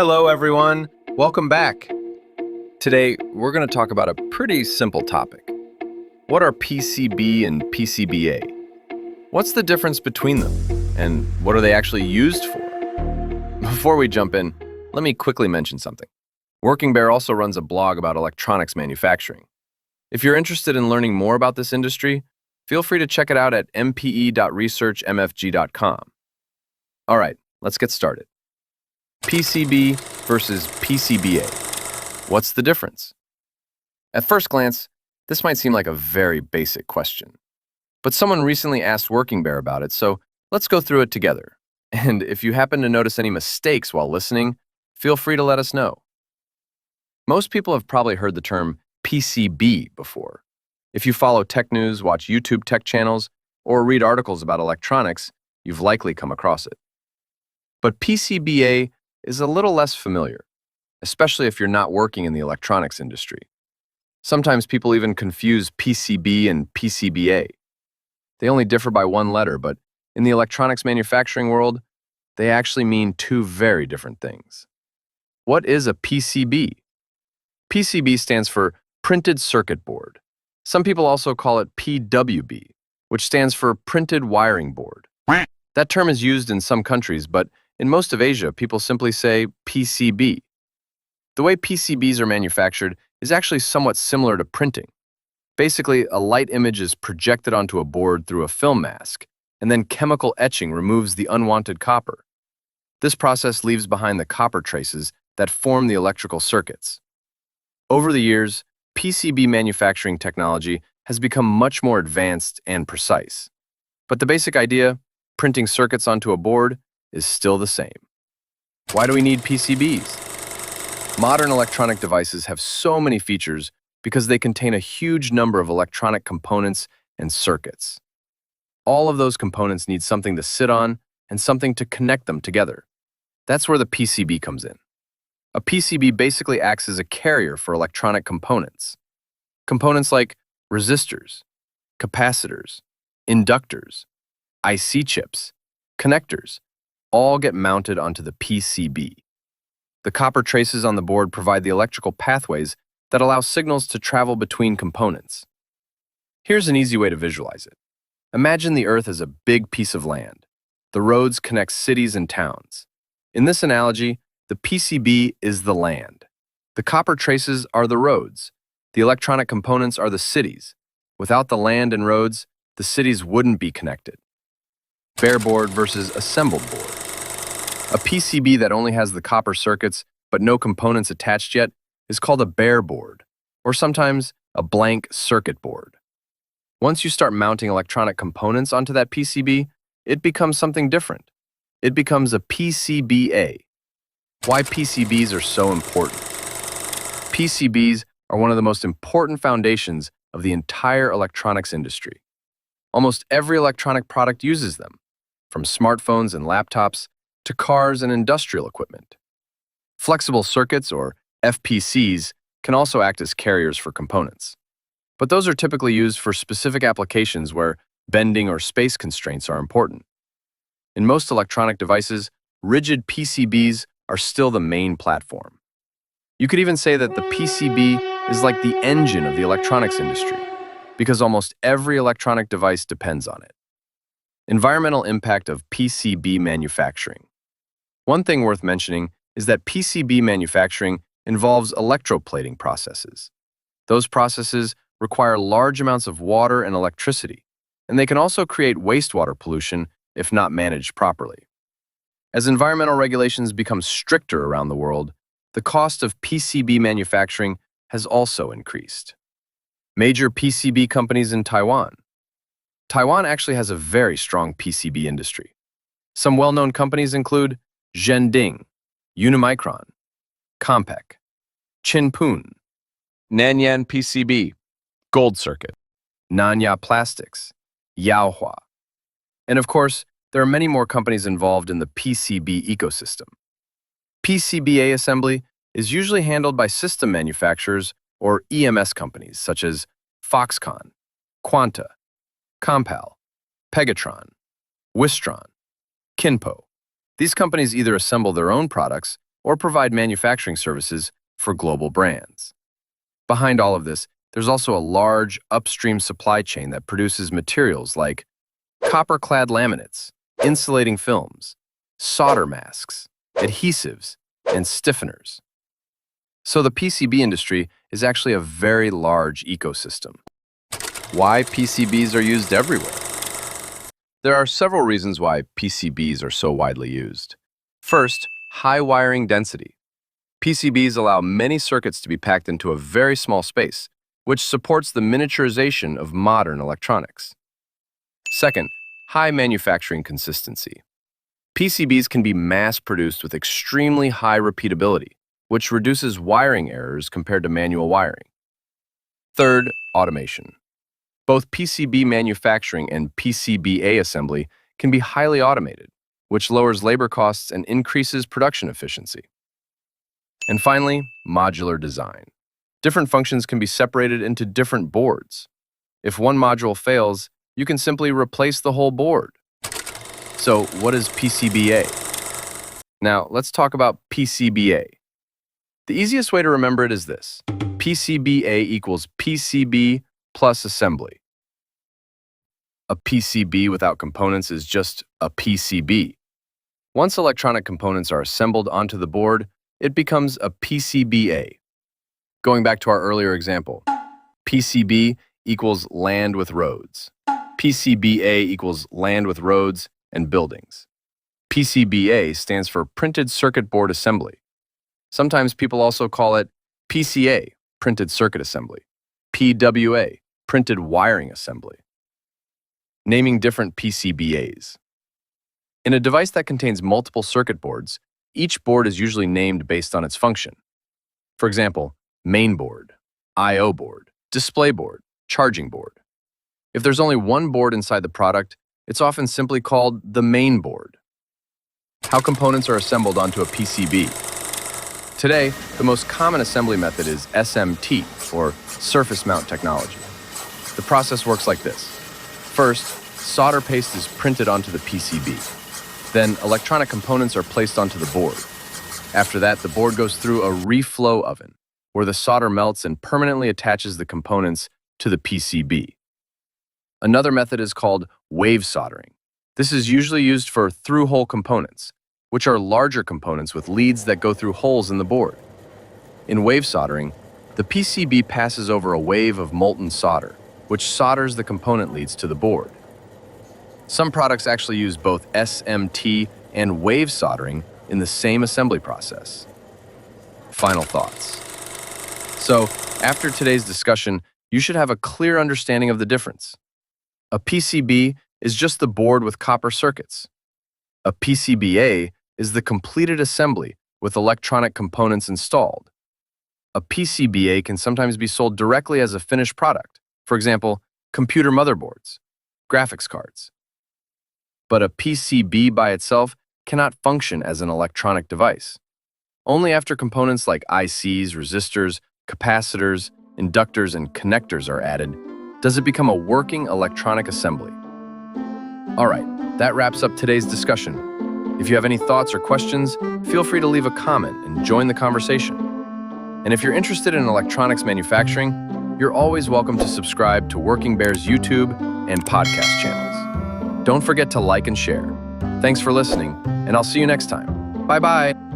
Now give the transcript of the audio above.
Hello, everyone. Welcome back. Today, we're going to talk about a pretty simple topic. What are PCB and PCBA? What's the difference between them? And what are they actually used for? Before we jump in, let me quickly mention something. Working Bear also runs a blog about electronics manufacturing. If you're interested in learning more about this industry, feel free to check it out at mpe.researchmfg.com. All right, let's get started. PCB versus PCBA. What's the difference? At first glance, this might seem like a very basic question. But someone recently asked Working Bear about it, so let's go through it together. And if you happen to notice any mistakes while listening, feel free to let us know. Most people have probably heard the term PCB before. If you follow tech news, watch YouTube tech channels, or read articles about electronics, you've likely come across it. But PCBA is a little less familiar, especially if you're not working in the electronics industry. Sometimes people even confuse PCB and PCBA. They only differ by one letter, but in the electronics manufacturing world, they actually mean two very different things. What is a PCB? PCB stands for Printed Circuit Board. Some people also call it PWB, which stands for Printed Wiring Board. That term is used in some countries, but in most of Asia, people simply say PCB. The way PCBs are manufactured is actually somewhat similar to printing. Basically, a light image is projected onto a board through a film mask, and then chemical etching removes the unwanted copper. This process leaves behind the copper traces that form the electrical circuits. Over the years, PCB manufacturing technology has become much more advanced and precise. But the basic idea, printing circuits onto a board, is still the same. Why do we need PCBs? Modern electronic devices have so many features because they contain a huge number of electronic components and circuits. All of those components need something to sit on and something to connect them together. That's where the PCB comes in. A PCB basically acts as a carrier for electronic components. Components like resistors, capacitors, inductors, IC chips, connectors, all get mounted onto the PCB. The copper traces on the board provide the electrical pathways that allow signals to travel between components. Here's an easy way to visualize it. Imagine the Earth as a big piece of land. The roads connect cities and towns. In this analogy, the PCB is the land. The copper traces are the roads. The electronic components are the cities. Without the land and roads, the cities wouldn't be connected. Bare board versus assembled board. A PCB that only has the copper circuits but no components attached yet is called a bare board, or sometimes a blank circuit board. Once you start mounting electronic components onto that PCB, it becomes something different. It becomes a PCBA. Why PCBs are so important? PCBs are one of the most important foundations of the entire electronics industry. Almost every electronic product uses them, from smartphones and laptops to cars and industrial equipment. Flexible circuits, or FPCs, can also act as carriers for components. But those are typically used for specific applications where bending or space constraints are important. In most electronic devices, rigid PCBs are still the main platform. You could even say that the PCB is like the engine of the electronics industry, because almost every electronic device depends on it. Environmental impact of PCB manufacturing. One thing worth mentioning is that PCB manufacturing involves electroplating processes. Those processes require large amounts of water and electricity, and they can also create wastewater pollution if not managed properly. As environmental regulations become stricter around the world, the cost of PCB manufacturing has also increased. Major PCB companies in Taiwan. Taiwan actually has a very strong PCB industry. Some well-known companies include Zhending, Unimicron, Compec, Chinpoon, Nanyang PCB, Gold Circuit, Nanya Plastics, Yaohua. And of course, there are many more companies involved in the PCB ecosystem. PCBA assembly is usually handled by system manufacturers or EMS companies such as Foxconn, Quanta, Compal, Pegatron, Wistron, Kinpo. These companies either assemble their own products or provide manufacturing services for global brands. Behind all of this, there's also a large upstream supply chain that produces materials like copper-clad laminates, insulating films, solder masks, adhesives, and stiffeners. So the PCB industry is actually a very large ecosystem. Why PCBs are used everywhere? There are several reasons why PCBs are so widely used. First, high wiring density. PCBs allow many circuits to be packed into a very small space, which supports the miniaturization of modern electronics. Second, high manufacturing consistency. PCBs can be mass-produced with extremely high repeatability, which reduces wiring errors compared to manual wiring. Third, automation. Both PCB manufacturing and PCBA assembly can be highly automated, which lowers labor costs and increases production efficiency. And finally, modular design. Different functions can be separated into different boards. If one module fails, you can simply replace the whole board. So, what is PCBA? Now, let's talk about PCBA. The easiest way to remember it is this. PCBA equals PCB plus assembly. A PCB without components is just a PCB. Once electronic components are assembled onto the board, it becomes a PCBA. Going back to our earlier example, PCB equals land with roads. PCBA equals land with roads and buildings. PCBA stands for Printed Circuit Board Assembly. Sometimes people also call it PCA, Printed Circuit Assembly, PWA, Printed Wiring Assembly. Naming different PCBAs. In a device that contains multiple circuit boards, each board is usually named based on its function. For example, main board, I/O board, display board, charging board. If there's only one board inside the product, it's often simply called the main board. How components are assembled onto a PCB. Today, the most common assembly method is SMT, or surface mount technology. The process works like this. First, solder paste is printed onto the PCB. Then, electronic components are placed onto the board. After that, the board goes through a reflow oven, where the solder melts and permanently attaches the components to the PCB. Another method is called wave soldering. This is usually used for through-hole components, which are larger components with leads that go through holes in the board. In wave soldering, the PCB passes over a wave of molten solder, which solders the component leads to the board. Some products actually use both SMT and wave soldering in the same assembly process. Final thoughts. So, after today's discussion, you should have a clear understanding of the difference. A PCB is just the board with copper circuits. A PCBA is the completed assembly with electronic components installed. A PCBA can sometimes be sold directly as a finished product, for example, computer motherboards, graphics cards. But a PCB by itself cannot function as an electronic device. Only after components like ICs, resistors, capacitors, inductors, and connectors are added does it become a working electronic assembly. All right, that wraps up today's discussion. If you have any thoughts or questions, feel free to leave a comment and join the conversation. And if you're interested in electronics manufacturing, you're always welcome to subscribe to Working Bear's YouTube and podcast channels. Don't forget to like and share. Thanks for listening, and I'll see you next time. Bye-bye.